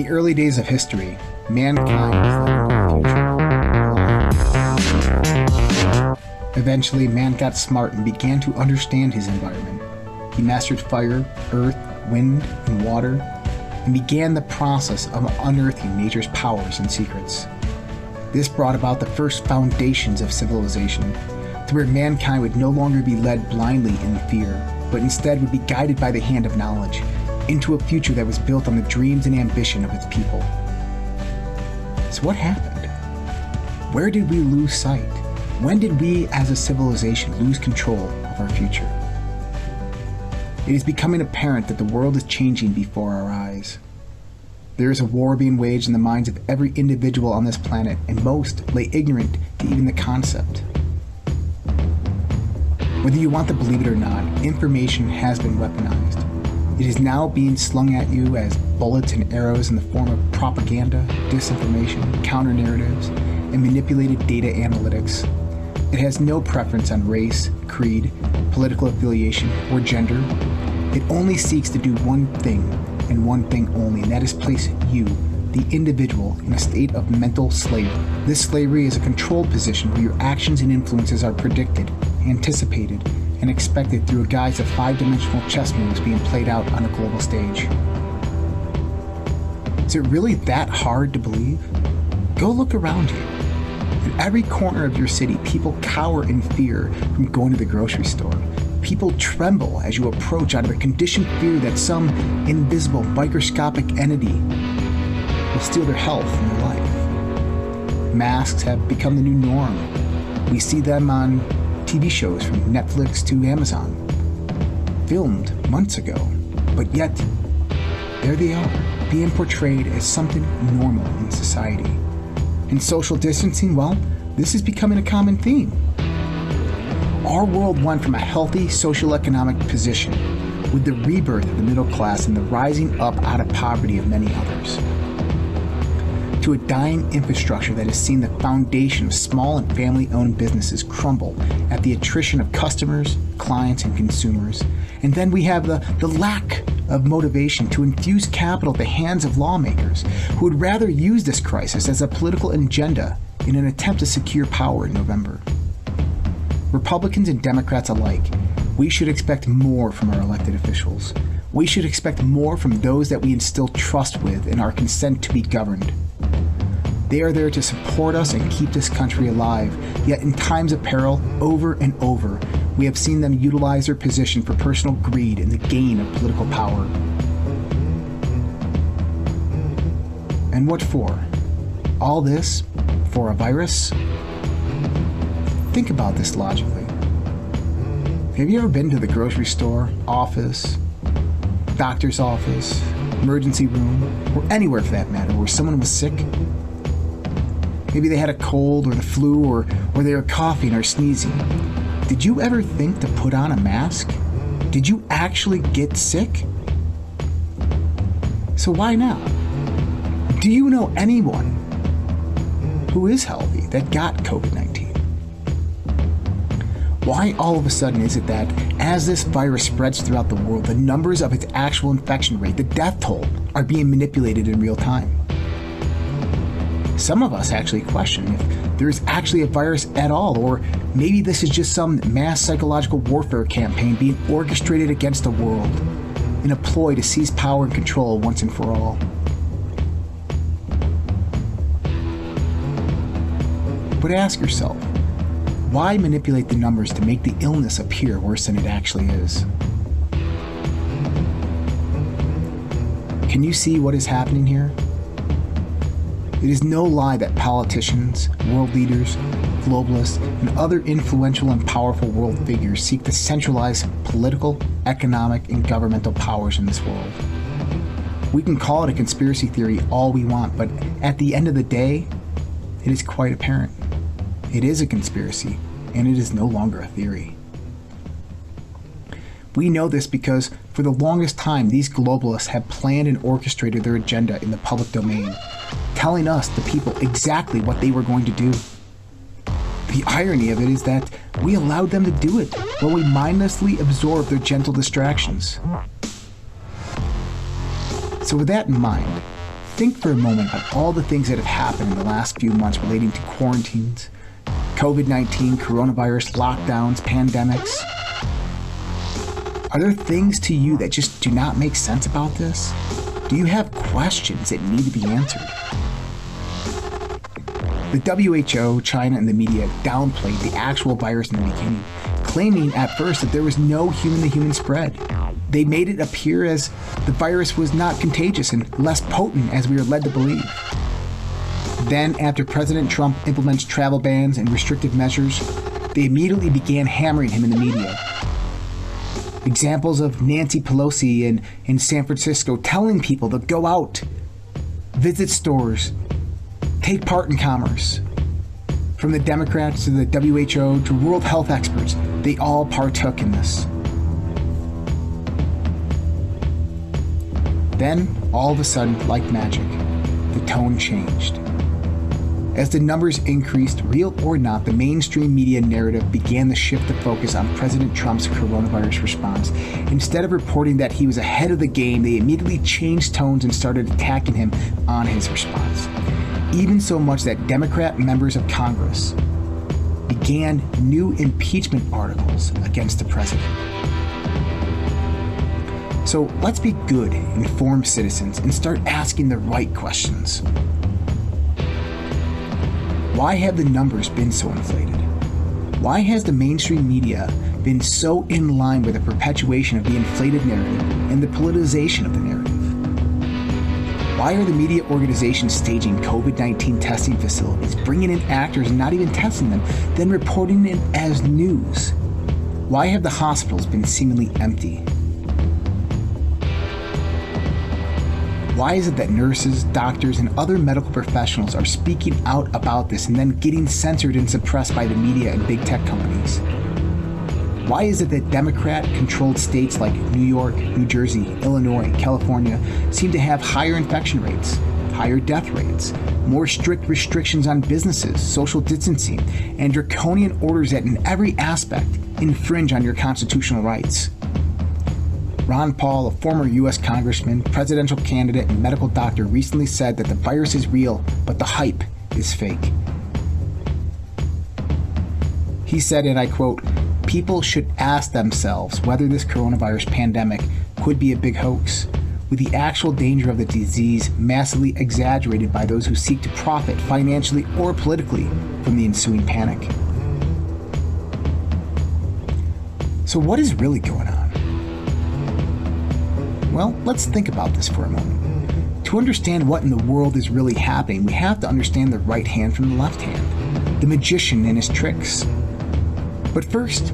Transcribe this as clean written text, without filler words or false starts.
the early days of history, mankind was led into the future. Eventually, man got smart and began to understand his environment. He mastered fire, earth, wind, and water, and began the process of unearthing nature's powers and secrets. This brought about the first foundations of civilization, to where mankind would no longer be led blindly in fear, but instead would be guided by the hand of knowledge into a future that was built on the dreams and ambition of its people. So what happened? Where did we lose sight? When did we as a civilization lose control of our future? It is becoming apparent that the world is changing before our eyes. There is a war being waged in the minds of every individual on this planet, and most lay ignorant to even the concept. Whether you want to believe it or not, information has been weaponized. It is now being slung at you as bullets and arrows in the form of propaganda, disinformation, counter-narratives, and manipulated data analytics. It has no preference on race, creed, political affiliation, or gender. It only seeks to do one thing, and one thing only, and that is place you, the individual, in a state of mental slavery. This slavery is a controlled position where your actions and influences are predicted, anticipated, and expected through a guise of five-dimensional chess moves being played out on a global stage. Is it really that hard to believe? Go look around you. In every corner of your city, people cower in fear from going to the grocery store. People tremble as you approach out of a conditioned fear that some invisible, microscopic entity will steal their health and their life. Masks have become the new norm. We see them on TV shows from Netflix to Amazon, filmed months ago, but yet there they are, being portrayed as something normal in society. And social distancing, well, this is becoming a common theme. Our world went from a healthy socio-economic position with the rebirth of the middle class and the rising up out of poverty of many others, to a dying infrastructure that has seen the foundation of small and family-owned businesses crumble at the attrition of customers, clients, and consumers. And then we have the lack of motivation to infuse capital at the hands of lawmakers who would rather use this crisis as a political agenda in an attempt to secure power in November. Republicans and Democrats alike, we should expect more from our elected officials. We should expect more from those that we instill trust with in our consent to be governed. They are there to support us and keep this country alive, yet in times of peril, over and over, we have seen them utilize their position for personal greed and the gain of political power. And what for? All this for a virus? Think about this logically. Have you ever been to the grocery store, office, doctor's office, emergency room, or anywhere for that matter, where someone was sick? Maybe they had a cold or the flu, or they were coughing or sneezing. Did you ever think to put on a mask? Did you actually get sick? So why now? Do you know anyone who is healthy that got COVID-19? Why all of a sudden is it that as this virus spreads throughout the world, the numbers of its actual infection rate, the death toll, are being manipulated in real time? Some of us actually question if there is actually a virus at all, or maybe this is just some mass psychological warfare campaign being orchestrated against the world in a ploy to seize power and control once and for all. But ask yourself, why manipulate the numbers to make the illness appear worse than it actually is? Can you see what is happening here? It is no lie that politicians, world leaders, globalists, and other influential and powerful world figures seek to centralize political, economic, and governmental powers in this world. We can call it a conspiracy theory all we want, but at the end of the day, it is quite apparent. It is a conspiracy, and it is no longer a theory. We know this because for the longest time, these globalists have planned and orchestrated their agenda in the public domain, telling us, the people, exactly what they were going to do. The irony of it is that we allowed them to do it while we mindlessly absorbed their gentle distractions. So with that in mind, think for a moment about all the things that have happened in the last few months relating to quarantines, COVID-19, coronavirus, lockdowns, pandemics. Are there things to you that just do not make sense about this? Do you have questions that need to be answered? The WHO, China, and the media downplayed the actual virus in the beginning, claiming at first that there was no human-to-human spread. They made it appear as the virus was not contagious and less potent as we were led to believe. Then, after President Trump implements travel bans and restrictive measures, they immediately began hammering him in the media. Examples of Nancy Pelosi in San Francisco telling people to go out, visit stores, take part in commerce. From the Democrats to the WHO to world health experts, they all partook in this. Then, all of a sudden, like magic, the tone changed. As the numbers increased, real or not, the mainstream media narrative began to shift the focus on President Trump's coronavirus response. Instead of reporting that he was ahead of the game, they immediately changed tones and started attacking him on his response. Even so much that Democrat members of Congress began new impeachment articles against the president. So let's be good, informed citizens and start asking the right questions. Why have the numbers been so inflated? Why has the mainstream media been so in line with the perpetuation of the inflated narrative and the politicization of the narrative? Why are the media organizations staging COVID-19 testing facilities, bringing in actors and not even testing them, then reporting it as news? Why have the hospitals been seemingly empty? Why is it that nurses, doctors, and other medical professionals are speaking out about this and then getting censored and suppressed by the media and big tech companies? Why is it that Democrat-controlled states like New York, New Jersey, Illinois, California seem to have higher infection rates, higher death rates, more strict restrictions on businesses, social distancing, and draconian orders that in every aspect infringe on your constitutional rights? Ron Paul, a former U.S. congressman, presidential candidate, and medical doctor, recently said that the virus is real, but the hype is fake. He said, and I quote, "People should ask themselves whether this coronavirus pandemic could be a big hoax, with the actual danger of the disease massively exaggerated by those who seek to profit financially or politically from the ensuing panic." So what is really going on? Well, let's think about this for a moment. To understand what in the world is really happening, we have to understand the right hand from the left hand, the magician and his tricks. But first,